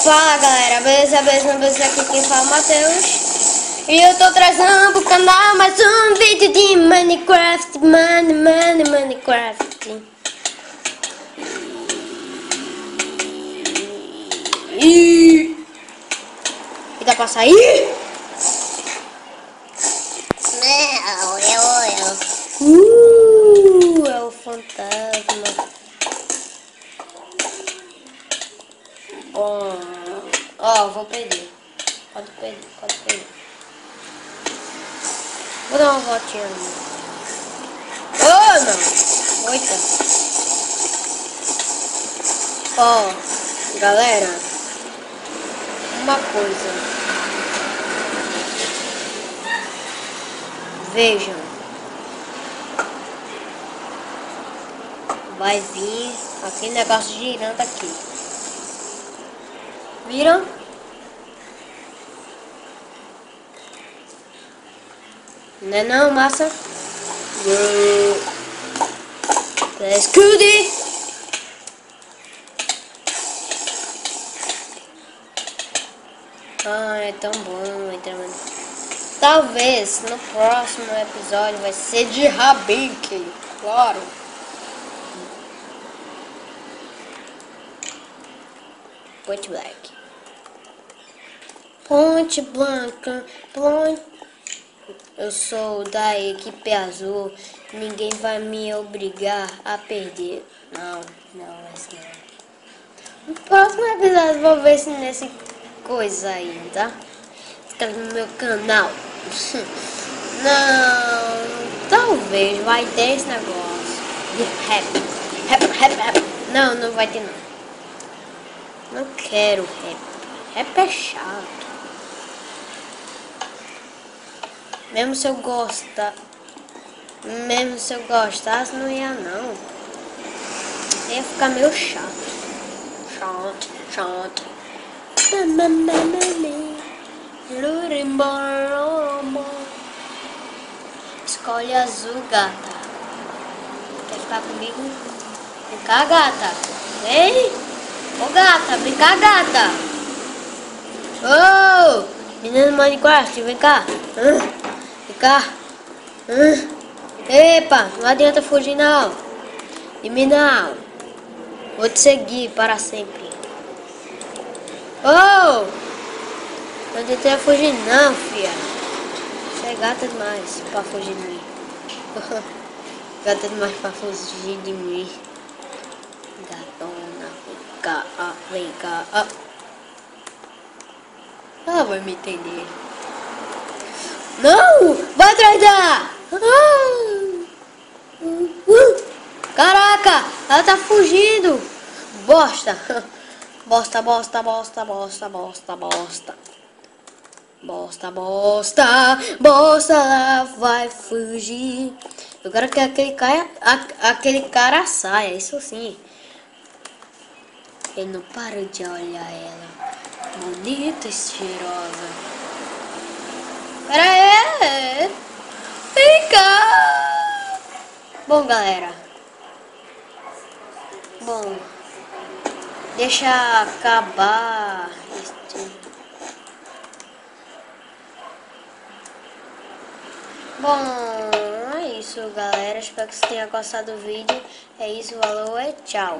Fala galera, beleza, beleza, aqui quem fala é o Matheus. E eu tô trazendo pro canal mais um vídeo de Minecraft, Minecraft. E dá pra sair? Não, É o fantasma. Bom, ó, vou perder. Pode perder. Vou dar uma voltinha ali. Oh, não. Oita. Ó, galera, uma coisa. Vejam. Vai vir aquele negócio girando aqui. Viram? Não é não, massa? Escude! Ah, é tão bom entrar. Talvez no próximo episódio vai ser de Rabique, claro. Point Black. Ponte Blanca, eu sou da equipe azul, ninguém vai me obrigar a perder. Não, esse não. No próximo episódio vou ver se nesse coisa aí, tá? Fica no meu canal. Não, talvez vai ter esse negócio de rap. Não vai ter não. Não quero rap. Rap é chato. Mesmo se eu gostasse, não ia não. Ia ficar meio chato. Chato. Escolhe azul, gata. Quer ficar comigo? Vem cá, gata. Vem. Ô, gata, vem cá, gata. Ô, menino Minecraft, vem cá. Vem cá. Epa, não adianta fugir não. De mim não. Vou te seguir para sempre. Oh! Não adianta fugir não, filha. Você é gata demais para fugir de mim. Gata demais para fugir de mim. Gatona, vem cá. Ela vai me entender. Não! Vai atrás dela! Caraca! Ela tá fugindo! Bosta! Bosta, ela vai fugir. Eu quero que aquele cara saia, isso sim. Ele não para de olhar ela. Bonita e cheirosa. Pera aí! Vem cá! Bom, galera. Bom, deixa acabar este. Bom, é isso, galera. Espero que você tenha gostado do vídeo. É isso, valeu, tchau.